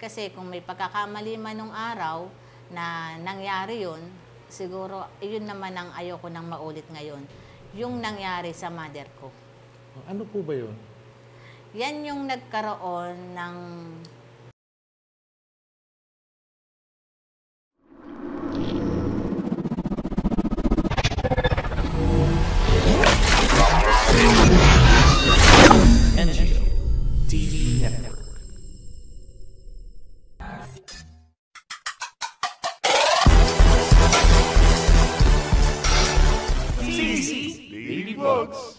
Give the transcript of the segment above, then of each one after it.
kasi kung may pagkakamali man nung araw na nangyari yun, siguro yun naman ang ayoko nang maulit ngayon. Yung nangyari sa mother ko. Ano po ba yun? Yan yung nagkaroon ng NGO TV Network. CC Baby Vlogs.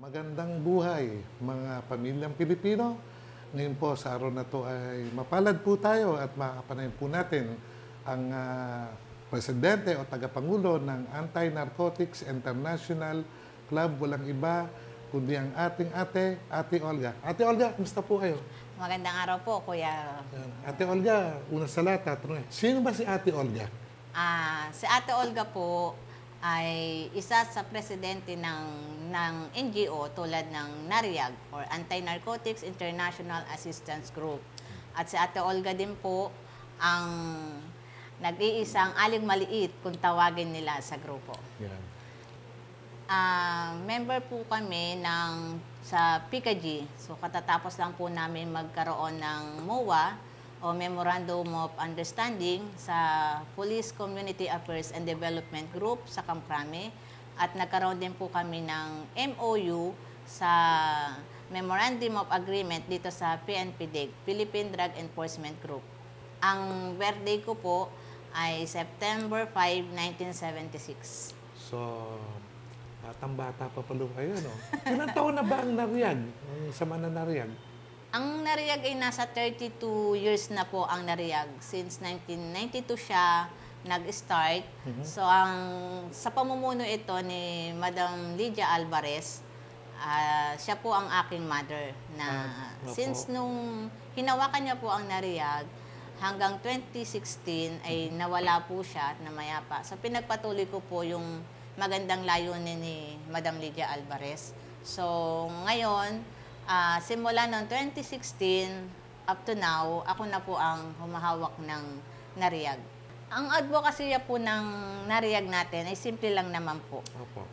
Magandang buhay, mga pamilyang Pilipino. Ngayon po sa araw na to ay mapalad po tayo at makakapanayin po natin ang presidente o tagapangulo ng Anti-Narcotics International Club. Walang iba kundi ang ating Ate Olga. Ate Olga, kumusta po kayo? magandang araw po, Kuya. Ate Olga, una sa lahat, tatanungin, sino ba si Ate Olga? Si Ate Olga po ay isa sa presidente ng NGO tulad ng NARIAG or Anti-Narcotics International Assistance Group. At si Ate Olga din po ang nag-iisang aling maliit kung tawagin nila sa grupo. Yan. Member po kami sa PICAG. So katatapos lang po namin magkaroon ng MOA o Memorandum of Understanding sa Police Community Affairs and Development Group sa Kamkrame at nagkaroon din po kami ng MOU sa Memorandum of Agreement dito sa PNPDEG, Philippine Drug Enforcement Group. Ang birthday ko po ay September 5, 1976. So, batang-bata pa pala kayo, no? Ilang taon na ba ang NARIAG? Ang sama na NARIAG? Ang NARIAG ay nasa 32 years na po ang NARIAG. Since 1992 siya nag-start. So, sa pamumuno ito ni Madam Lydia Alvarez, siya po ang aking mother na since nung hinawakan niya po ang NARIAG, hanggang 2016 ay nawala po siya at namayapa. So, pinagpatuloy ko po yung magandang layunin ni Madam Lydia Alvarez. So, ngayon, simula noong 2016 up to now, ako na po ang humahawak ng NARIAG. Ang advocacy po ng NARIAG natin ay simple lang naman po. Opo.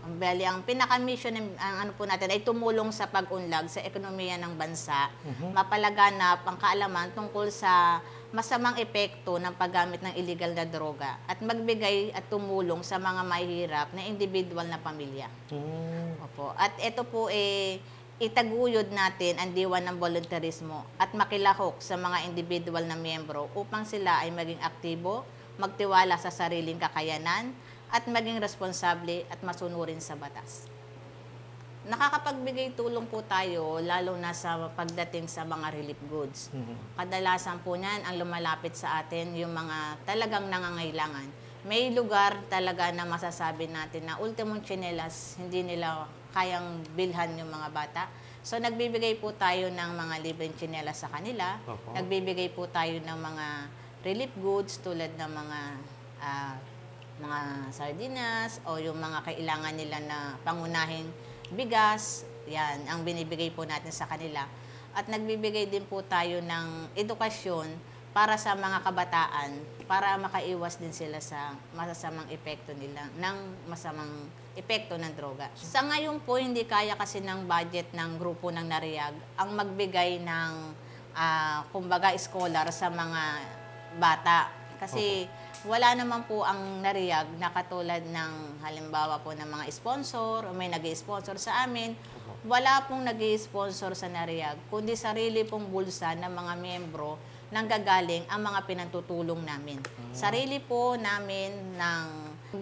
Ang pinaka-mission ang po natin ay tumulong sa pag-unlad sa ekonomiya ng bansa, mapalaganap ang kaalaman tungkol sa masamang epekto ng paggamit ng illegal na droga at magbigay at tumulong sa mga mahihirap na individual na pamilya. Opo. At ito po itaguyod natin ang diwan ng voluntarismo at makilahok sa mga individual na miyembro upang sila ay maging aktibo, magtiwala sa sariling kakayanan, at maging responsable at masunurin sa batas. nakakapagbigay tulong po tayo lalo na sa pagdating sa mga relief goods. Kadalasan po niyan ang lumalapit sa atin yung mga talagang nangangailangan. May lugar talaga na masasabi natin na ultimong tsinelas hindi nila kayang bilhan yung mga bata. So nagbibigay po tayo ng mga libreng tsinelas sa kanila. Opo. Nagbibigay po tayo ng mga relief goods tulad ng mga sardinas o yung mga kailangan nila na pangunahing bigas. Yan, ang binibigay po natin sa kanila. At nagbibigay din po tayo ng edukasyon para sa mga kabataan para makaiwas din sila sa masasamang epekto nila, ng masamang epekto ng droga. Sa ngayon po, hindi kaya kasi ng budget ng grupo ng NARIAG ang magbigay ng, kumbaga, scholar sa mga bata. Kasi wala naman po ang NARIAG na katulad ng halimbawa po ng mga sponsor o may nag-i-sponsor sa amin. Wala pong nag-i-sponsor sa NARIAG, kundi sarili pong bulsa ng mga miyembro nang gagaling ang mga pinantutulong namin. Sarili po namin ng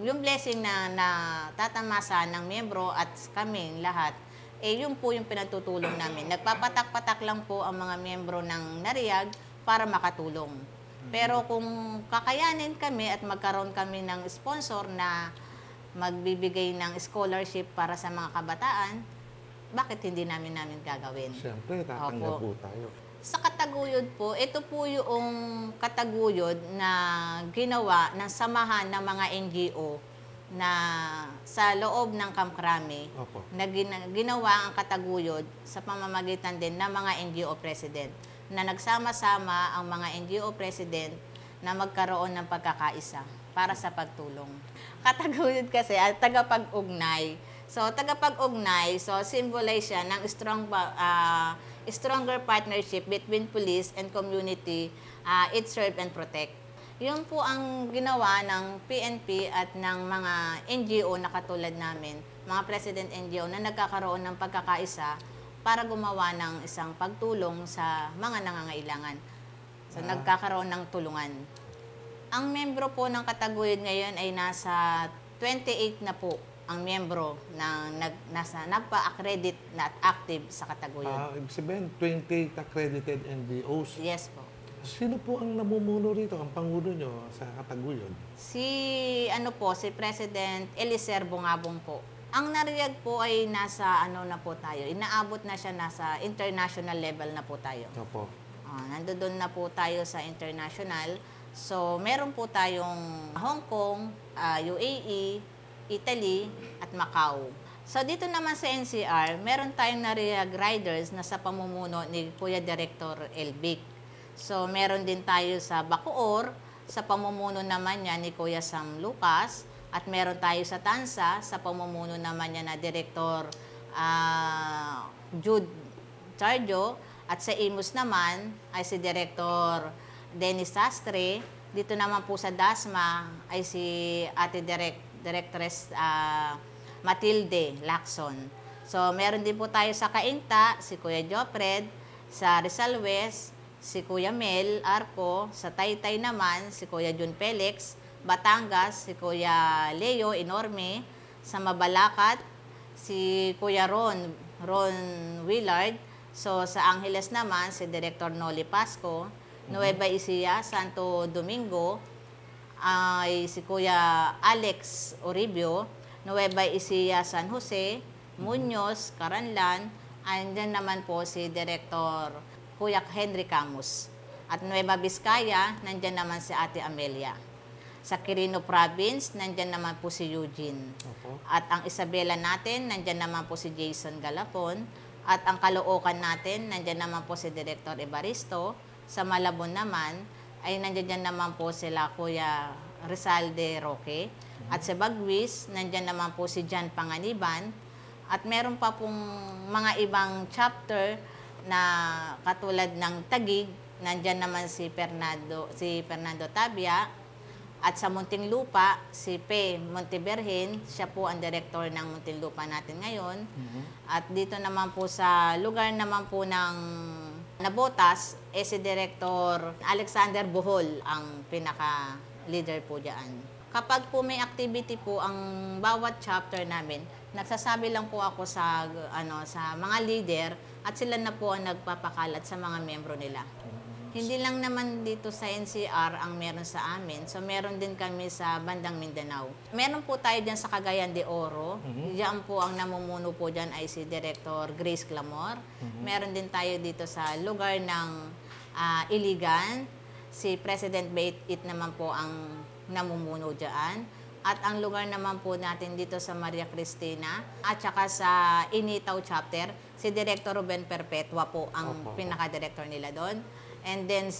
yung blessing na tatamasa ng miyembro at kami lahat, yun po yung pinantutulong namin. Nagpapatak-patak lang po ang mga miyembro ng NARIAG para makatulong. Pero kung kakayanin kami at magkaroon kami ng sponsor na magbibigay ng scholarship para sa mga kabataan, bakit hindi namin gagawin? Siyempre, tatanggap po tayo. Sa Kataguyod po, ito po yung Kataguyod na ginawa ng samahan ng mga NGO na sa loob ng Camp Crame, Opo. na ginawa ang Kataguyod sa pamamagitan din ng mga NGO president, na nagsama-sama ang mga NGO president na magkaroon ng pagkakaisa para sa pagtulong. Kataguyod kasi, tagapag-ugnay. So, tagapag-ugnay, so symbolize siya ng stronger partnership between police and community, it serve and protect. Yun po ang ginawa ng PNP at ng mga NGO na katulad namin, mga President NGO na nagkakaroon ng pagkakaisa para gumawa ng isang pagtulong sa mga nangangailangan. So, nagkakaroon ng tulungan. Ang membro po ng Kataguyod ngayon ay nasa 28 na po ang miyembro na nagpa-accredit na active sa Kataguyod. Ibig sabihin, 28 accredited NGOs. Yes po. Sino po ang namumuno rito, ang pangulo nyo sa Kataguyod? Si President Elicer Bungabong po. Ang NARIAG po ay nasa na po tayo. Inaabot na siya, nasa international level na po tayo. Opo. Nandoon na po tayo sa international. So, meron po tayong Hong Kong, UAE, Italy, at Macau. So, dito naman sa NCR, meron tayong NARIAG Riders na sa pamumuno ni Kuya Director Elvic. So, meron din tayo sa Bacoor, sa pamumuno naman niya ni Kuya Sam Lucas, at meron tayo sa Tansa, sa pamumuno naman niya na Director Jude Charjo, at sa Imus naman ay si Director Dennis Sastre. Dito naman po sa Dasma ay si Ate Directress Matilde Lacson. So, meron din po tayo sa Cainta, si Kuya Jopred, sa Rizal West, si Kuya Mel Arco, sa Taytay naman, si Kuya Jun Felix, Batangas, si Kuya Leo Enorme, sa Mabalacat, si Kuya Ron Willard. So, sa Angeles naman, si Director Noli Pasco, Nueva Ecija, Santo Domingo, ay si Kuya Alex Oribio, Nueva Ecija, San Jose, Muñoz, Caranlan, andyan naman po si Director Kuya Henry Camus. At Nueva Vizcaya, nandyan naman si Ate Amelia. Sa Quirino Province, nandyan naman po si Eugene. Opo. At ang Isabela natin, nandyan naman po si Jason Galapon. At ang Caloocan natin, nandyan naman po si Director Evaristo. Sa Malabon naman, ay nandyan naman po sila Kuya Rizalde Roque. At sa Bagwis, nandyan naman po si John Panganiban. At meron pa pong mga ibang chapter na katulad ng Taguig, nandyan naman si Fernando Tabia. At sa Muntinlupa, si Pe Monteberhen, siya po ang director ng Muntinlupa natin ngayon. At dito naman po sa lugar naman po ng Nabotas, si Director Alexander Bohol ang pinaka-leader po dyan. Kapag po may activity po ang bawat chapter namin, Nagsasabi lang po ako sa sa mga leader at sila na po ang nagpapakalat sa mga miyembro nila. Hindi lang naman dito sa NCR ang meron sa amin. So, meron din kami sa bandang Mindanao. Meron po tayo dyan sa Cagayan de Oro. Diyan po ang namumuno po dyan ay si Director Grace Clamor. Meron din tayo dito sa lugar ng Iligan. Si President Bait It naman po ang namumuno dyan. At ang lugar naman po natin dito sa Maria Cristina at saka sa Initaw Chapter, si Director Ruben Perpetua po ang pinaka-director nila doon. And then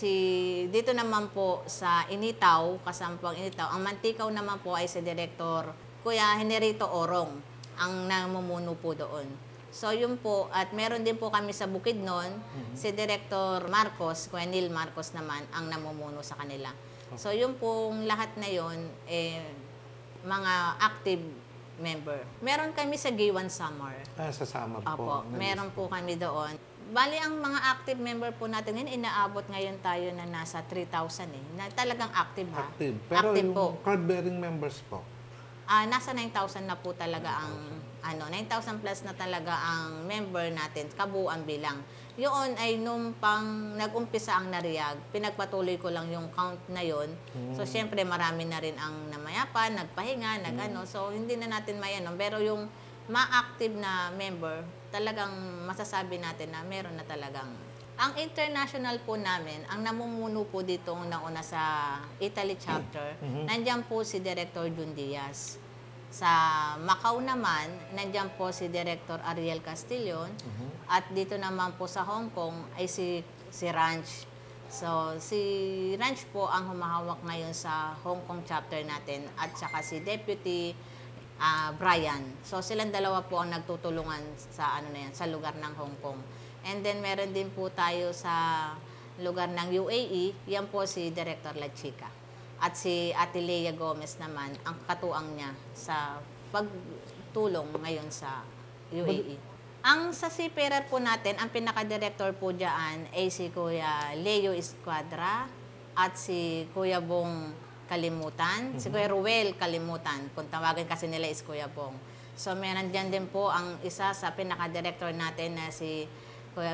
dito naman po sa Initaw, kasampang Initaw, ang Mantikaw naman po ay si Director Kuya Generito Orong ang namumuno po doon. So yun po, at meron din po kami sa Bukidnon, si Director Marcos, Kuya Neil Marcos naman ang namumuno sa kanila. So yun pong lahat na yun, mga active member. Meron kami sa Giwan Samar. Sa Samar po. Opo, meron po kami doon. Bali, ang mga active member po natin ngayon, inaabot ngayon tayo na nasa 3,000 na talagang active ha. Active. Pero active yung po. card-bearing members po? Nasa 9,000 na po talaga 9,000 plus na talaga ang member natin, kabuuan bilang. Yun ay nung pang nag-umpisa ang Nariag, pinagpatuloy ko lang yung count na yun. So, syempre, marami na rin ang namayapan, nagpahinga, So, hindi na natin mayanon. Pero yung ma-active na member, talagang masasabi natin na meron na talagang. Ang international po namin, ang namumuno po dito nauna sa Italy chapter, nandiyan po si Director Jun Diaz. Sa Macau naman, nandiyan po si Director Ariel Castillon. At dito naman po sa Hong Kong ay si Ranch. So, si Ranch po ang humahawak ngayon sa Hong Kong chapter natin at saka si Deputy Brian. So, silang dalawa po ang nagtutulungan sa sa lugar ng Hong Kong. And then, meron din po tayo sa lugar ng UAE, yan po si Director La Chica. At si Ate Lea Gomez naman, ang katuang niya sa pagtulong ngayon sa UAE. Ang sa seafarer po natin, ang pinaka-director po dyan ay si Kuya Leo Esquadra at si Kuya Bong Kalimutan, si Kuya Ruel Kalimutan, kung tawagin kasi nila is Kuya Bong. So, meron dyan din po ang isa sa pinaka-director natin na si Kuya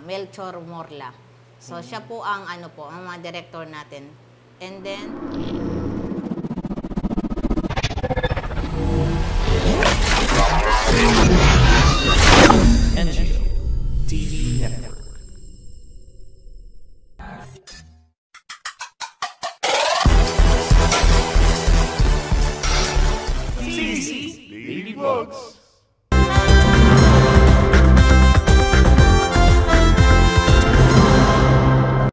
Melchor Morla. So, siya po ang ang mga director natin. And then